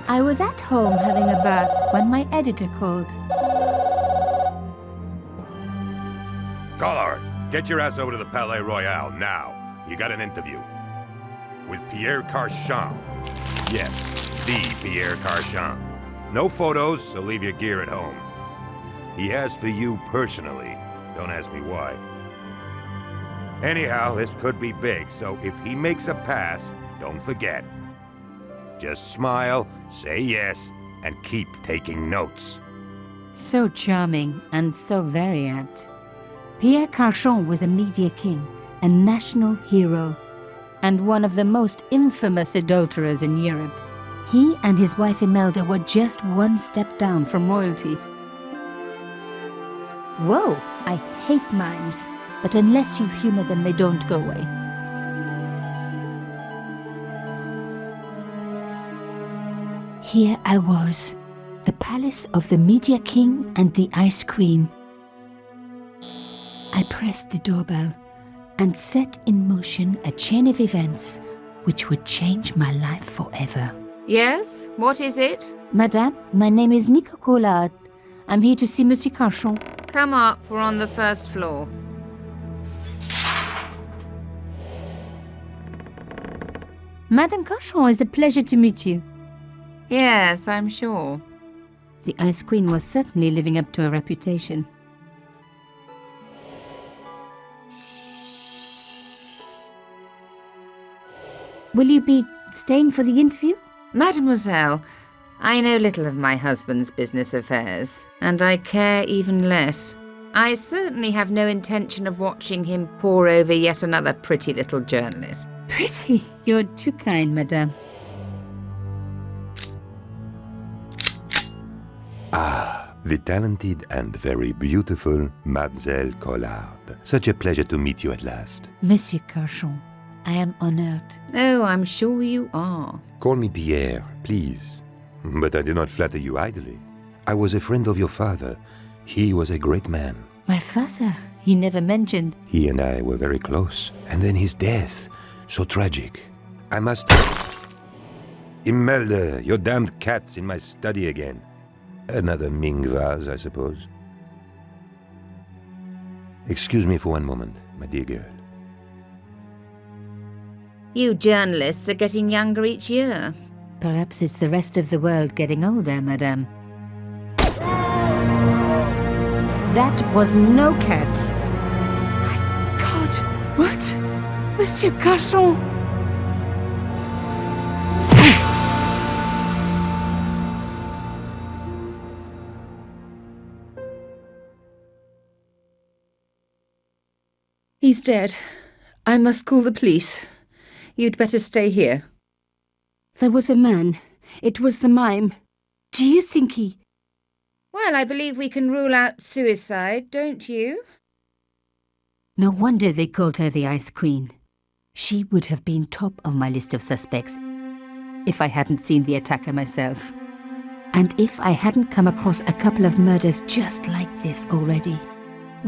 I was at home having a bath when my editor called. Collard, get your ass over to the Palais Royal now. You got an interview. With Pierre Carchon. Yes, the Pierre Carchon. No photos, so leave your gear at home. He has for you personally. Don't ask me why. Anyhow, this could be big, so if he makes a pass, don't forget. Just smile, say yes, and keep taking notes. So charming and so very apt. Pierre Carchon was a media king, a national hero, and one of the most infamous adulterers in Europe. He and his wife Imelda were just one step down from royalty. Whoa, I hate mimes, but unless you humor them, they don't go away. Here I was, the palace of the media king and the ice queen. I pressed the doorbell and set in motion a chain of events which would change my life forever. Yes? What is it? Madame, my name is Nico Collard. I'm here to see Monsieur Carchon. Come up, we're on the first floor. Madame Carchon, it's a pleasure to meet you. Yes, I'm sure. The Ice Queen was certainly living up to her reputation. Will you be staying for the interview? Mademoiselle, I know little of my husband's business affairs, and I care even less. I certainly have no intention of watching him pore over yet another pretty little journalist. Pretty? You're too kind, madame. Ah, the talented and very beautiful Mademoiselle Collard. Such a pleasure to meet you at last. Monsieur Carchon, I am honored. Oh, I'm sure you are. Call me Pierre, please. But I do not flatter you idly. I was a friend of your father. He was a great man. My father? He never mentioned. He and I were very close. And then his death. So tragic. I must... Imelda, your damned cat's in my study again. Another Ming vase, I suppose. Excuse me for one moment, my dear girl. You journalists are getting younger each year. Perhaps it's the rest of the world getting older, madame. That was no cat. My God! What? Monsieur Carchon! He's dead. I must call the police. You'd better stay here. There was a man. It was the mime. Do you think he... Well, I believe we can rule out suicide, don't you? No wonder they called her the Ice Queen. She would have been top of my list of suspects if I hadn't seen the attacker myself. And if I hadn't come across a couple of murders just like this already.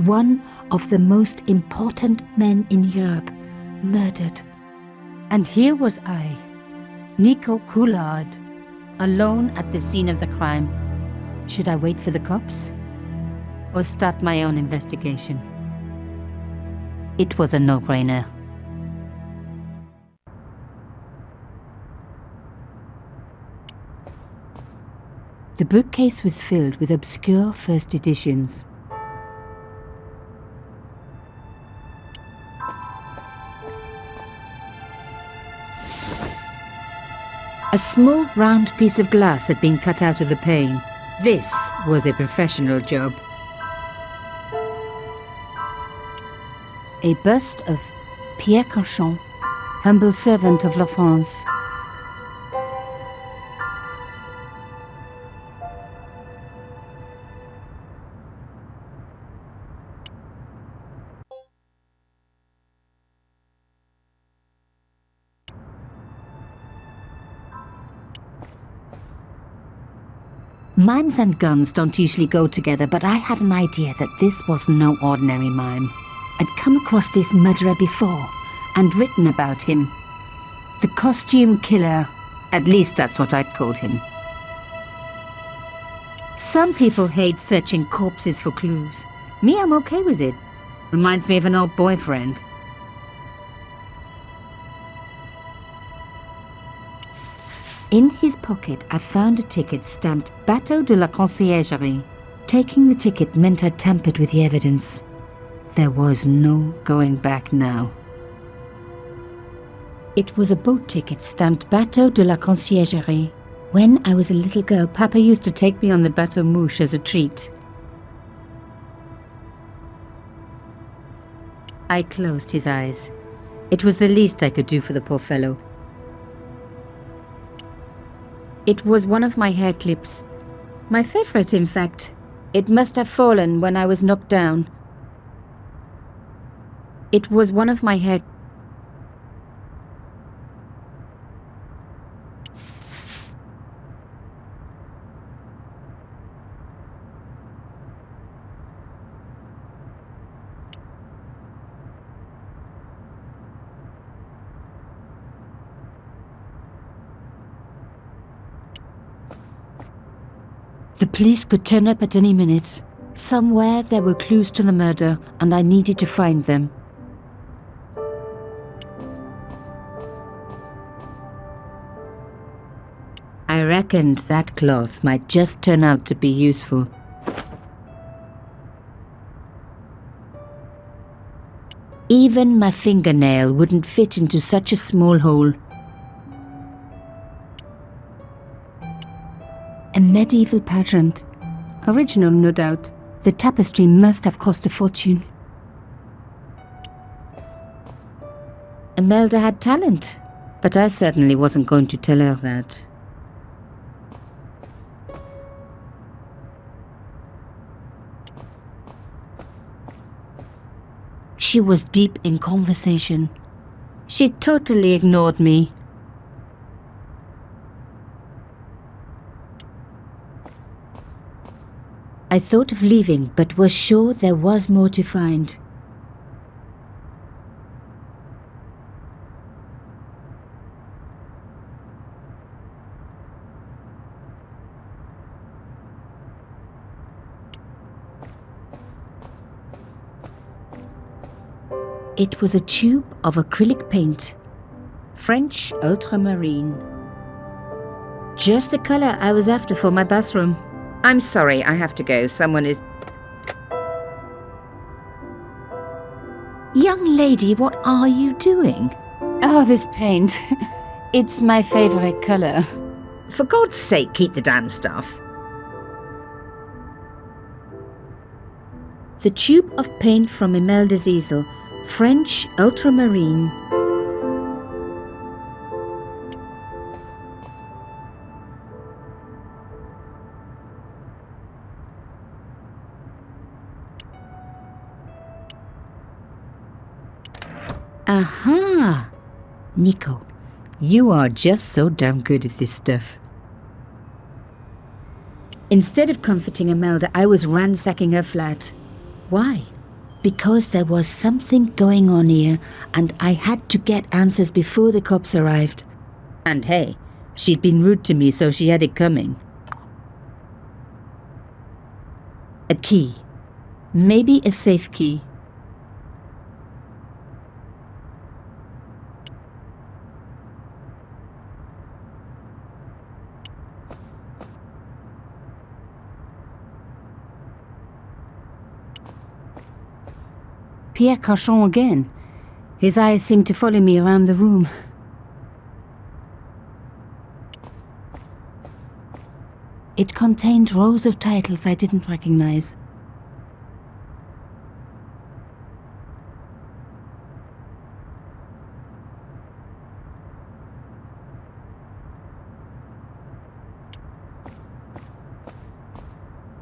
One of the most important men in Europe murdered. And here was I, Nico Collard, alone at the scene of the crime. Should I wait for the cops? Or start my own investigation? It was a no-brainer. The bookcase was filled with obscure first editions. A small round piece of glass had been cut out of the pane. This was a professional job. A bust of Pierre Carchon, humble servant of La France. Mimes and guns don't usually go together, but I had an idea that this was no ordinary mime. I'd come across this murderer before and written about him. The costume killer. At least that's what I'd called him. Some people hate searching corpses for clues. Me, I'm okay with it. Reminds me of an old boyfriend. In his pocket, I found a ticket stamped Bateau de la Conciergerie. Taking the ticket meant I tampered with the evidence. There was no going back now. It was a boat ticket stamped Bateau de la Conciergerie. When I was a little girl, Papa used to take me on the Bateau Mouche as a treat. I closed his eyes. It was the least I could do for the poor fellow. It was one of my hair clips. My favorite, in fact. It must have fallen when I was knocked down. It was one of my hair... The police could turn up at any minute. Somewhere there were clues to the murder, and I needed to find them. I reckoned that cloth might just turn out to be useful. Even my fingernail wouldn't fit into such a small hole. A medieval pageant. Original, no doubt. The tapestry must have cost a fortune. Imelda had talent, but I certainly wasn't going to tell her that. She was deep in conversation. She totally ignored me. I thought of leaving, but was sure there was more to find. It was a tube of acrylic paint, French ultramarine. Just the color I was after for my bathroom. I'm sorry, I have to go. Someone is... Young lady, what are you doing? Oh, this paint. It's my favorite color. For God's sake, keep the damn stuff. The tube of paint from Imelda's easel, French ultramarine. Aha! Nico, you are just so damn good at this stuff. Instead of comforting Imelda, I was ransacking her flat. Why? Because there was something going on here, and I had to get answers before the cops arrived. And hey, she'd been rude to me, so she had it coming. A key. Maybe a safe key. Pierre Carchon again. His eyes seemed to follow me around the room. It contained rows of titles I didn't recognize.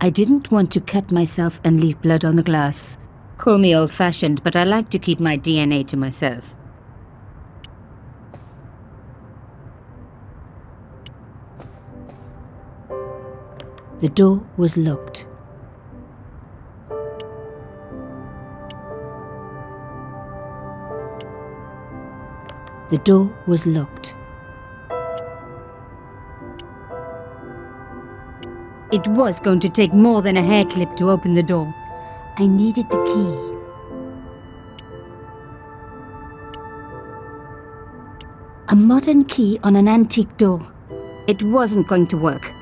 I didn't want to cut myself and leave blood on the glass. Call me old-fashioned, but I like to keep my DNA to myself. The door was locked. The door was locked. It was going to take more than a hair clip to open the door. I needed the key. A modern key on an antique door. It wasn't going to work.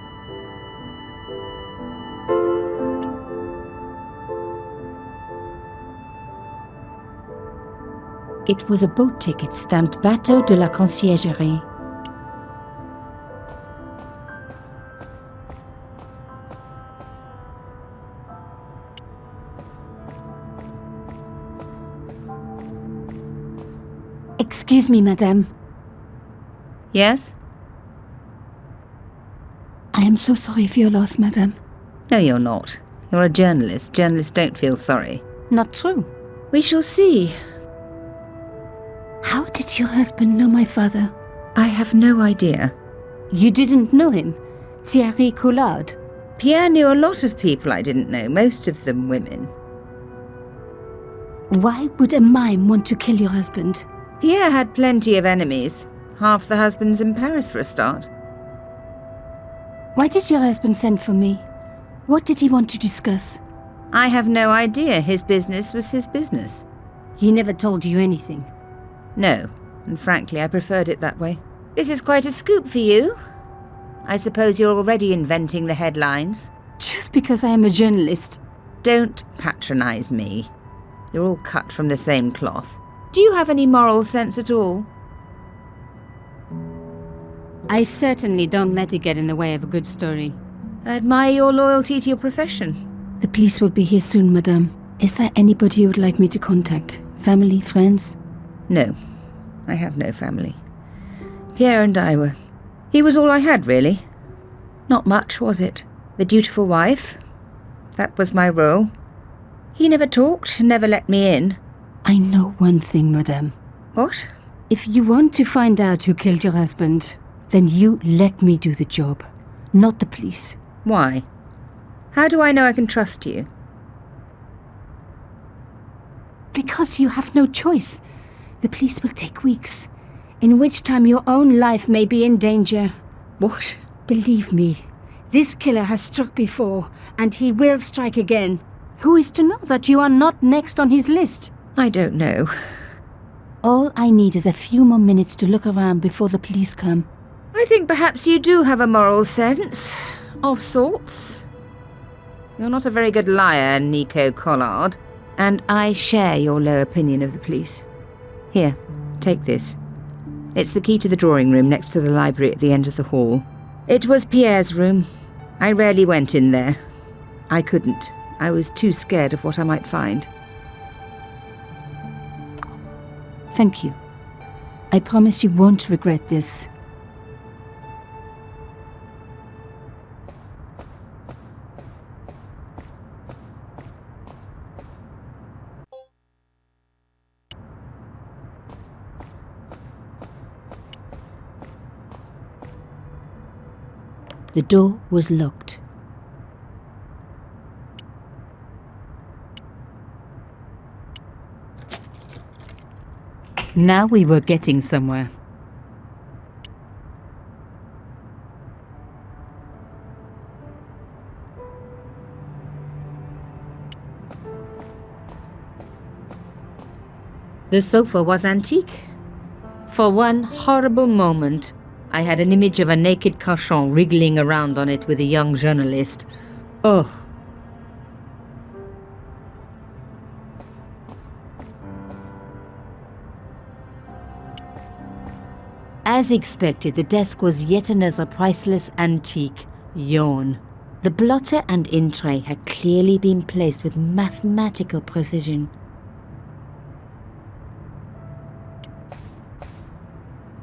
It was a boat ticket stamped Bateau de la Conciergerie. Excuse me, madame. Yes? I am so sorry for your loss, madame. No, you're not. You're a journalist. Journalists don't feel sorry. Not true. We shall see. How did your husband know my father? I have no idea. You didn't know him? Thierry Coulard? Pierre knew a lot of people I didn't know, most of them women. Why would a mime want to kill your husband? Pierre had plenty of enemies. Half the husbands in Paris for a start. Why did your husband send for me? What did he want to discuss? I have no idea. His business was his business. He never told you anything? No, and frankly I preferred it that way. This is quite a scoop for you. I suppose you're already inventing the headlines. Just because I am a journalist. Don't patronize me. You're all cut from the same cloth. Do you have any moral sense at all? I certainly don't let it get in the way of a good story. I admire your loyalty to your profession. The police will be here soon, madame. Is there anybody you would like me to contact? Family, friends? No, I have no family. Pierre and I were... He was all I had, really. Not much, was it? The dutiful wife. That was my role. He never talked, never let me in. I know one thing, madame. What? If you want to find out who killed your husband, then you let me do the job, not the police. Why? How do I know I can trust you? Because you have no choice. The police will take weeks, in which time your own life may be in danger. What? Believe me, this killer has struck before, and he will strike again. Who is to know that you are not next on his list? I don't know. All I need is a few more minutes to look around before the police come. I think perhaps you do have a moral sense, of sorts. You're not a very good liar, Nico Collard, and I share your low opinion of the police. Here, take this. It's the key to the drawing room next to the library at the end of the hall. It was Pierre's room. I rarely went in there. I couldn't. I was too scared of what I might find. Thank you. I promise you won't regret this. The door was locked. Now we were getting somewhere. The sofa was antique. For one horrible moment, I had an image of a naked Carchon wriggling around on it with a young journalist. Oh. As expected, the desk was yet another priceless antique. Yawn. The blotter and in tray had clearly been placed with mathematical precision.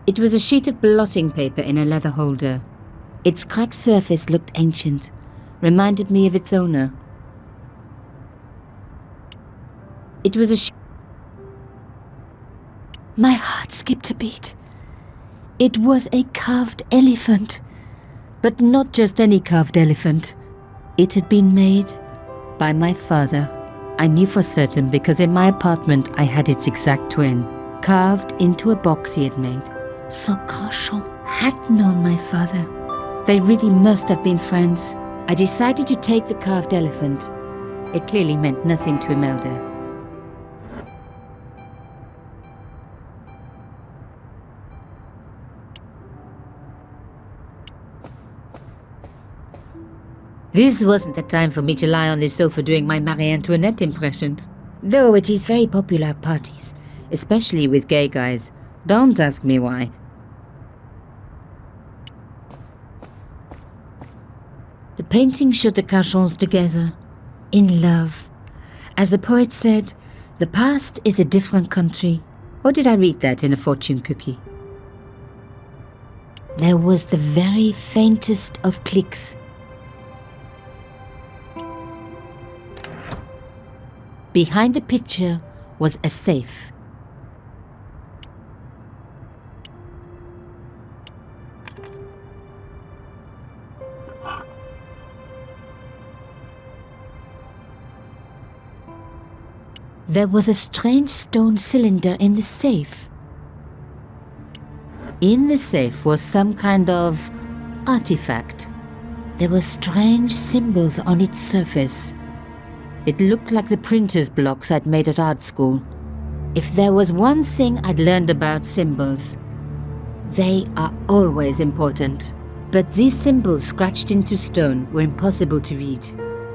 It was a sheet of blotting paper in a leather holder. Its cracked surface looked ancient, reminded me of its owner. It was a My heart skipped a beat. It was a carved elephant, but not just any carved elephant. It had been made by my father. I knew for certain because in my apartment I had its exact twin, carved into a box he had made. So Carchon had known my father. They really must have been friends. I decided to take the carved elephant. It clearly meant nothing to Imelda. This wasn't the time for me to lie on the sofa doing my Marie Antoinette impression, though it is very popular at parties, especially with gay guys. Don't ask me why. The painting showed the Carchons together, in love. As the poet said, the past is a different country. Or did I read that in a fortune cookie? There was the very faintest of clicks. Behind the picture was a safe. There was a strange stone cylinder in the safe. In the safe was some kind of artifact. There were strange symbols on its surface. It looked like the printer's blocks I'd made at art school. If there was one thing I'd learned about symbols, they are always important. But these symbols scratched into stone were impossible to read.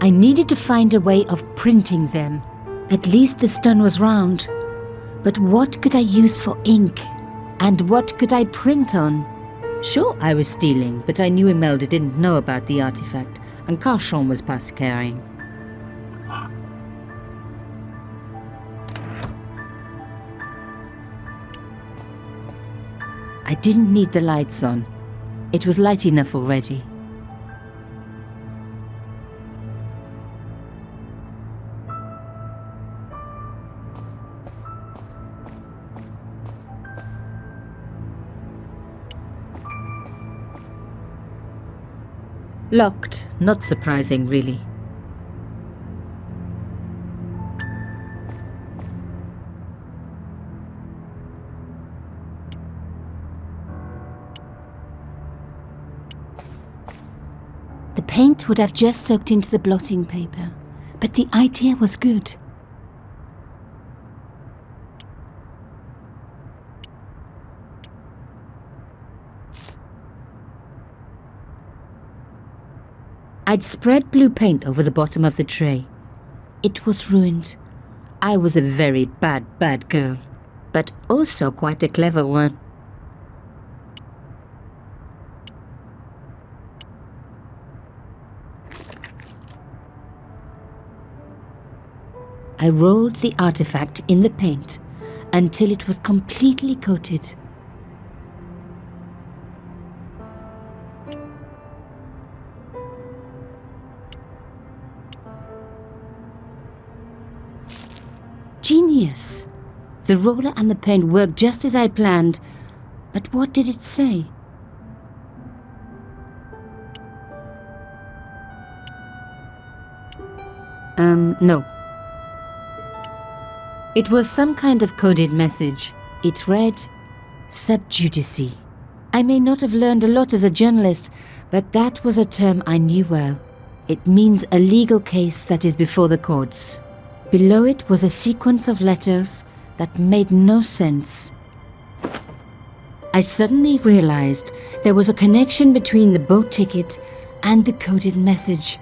I needed to find a way of printing them. At least the stone was round. But what could I use for ink? And what could I print on? Sure, I was stealing, but I knew Imelda didn't know about the artifact, and Carchon was past caring. I didn't need the lights on. It was light enough already. Locked, not surprising really. The paint would have just soaked into the blotting paper, but the idea was good. I'd spread blue paint over the bottom of the tray. It was ruined. I was a very bad girl, but also quite a clever one. I rolled the artifact in the paint until it was completely coated. Genius! The roller and the paint worked just as I planned, but what did it say? No. It was some kind of coded message. It read, sub judice. I may not have learned a lot as a journalist, but that was a term I knew well. It means a legal case that is before the courts. Below it was a sequence of letters that made no sense. I suddenly realized there was a connection between the boat ticket and the coded message.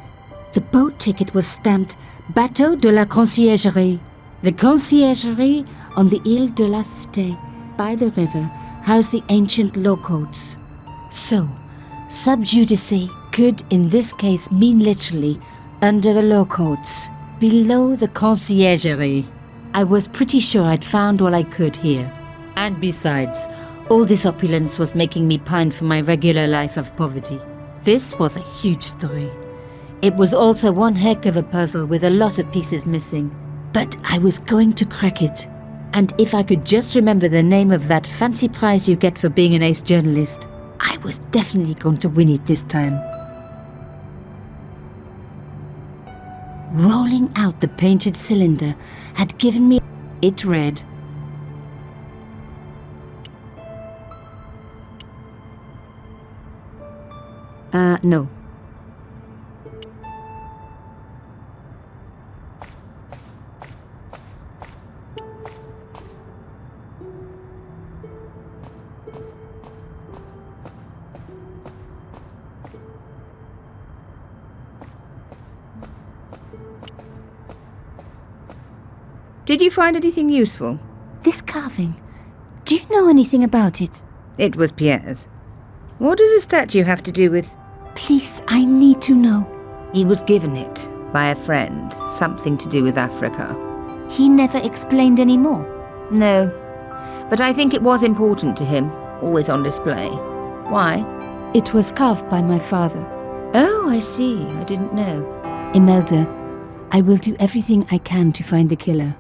The boat ticket was stamped Bateau de la Conciergerie. The conciergerie on the Ile de la Cité, by the river, housed the ancient law codes. So, sub judice could in this case mean literally under the law codes, below the conciergerie. I was pretty sure I'd found all I could here. And besides, all this opulence was making me pine for my regular life of poverty. This was a huge story. It was also one heck of a puzzle with a lot of pieces missing. But I was going to crack it. And if I could just remember the name of that fancy prize you get for being an ace journalist, I was definitely going to win it this time. Rolling out the painted cylinder had given me... It read, no. Did you find anything useful? This carving. Do you know anything about it? It was Pierre's. What does the statue have to do with... Please, I need to know. He was given it by a friend, something to do with Africa. He never explained any more. No, but I think it was important to him, always on display. Why? It was carved by my father. Oh, I see. I didn't know. Imelda, I will do everything I can to find the killer.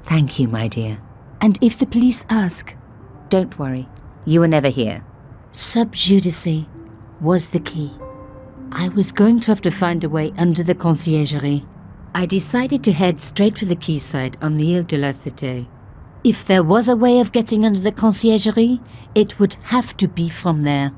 Thank you, my dear. And if the police ask... Don't worry. You were never here. Sub judice was the key. I was going to have to find a way under the conciergerie. I decided to head straight for the quayside on the Ile de la Cité. If there was a way of getting under the conciergerie, it would have to be from there.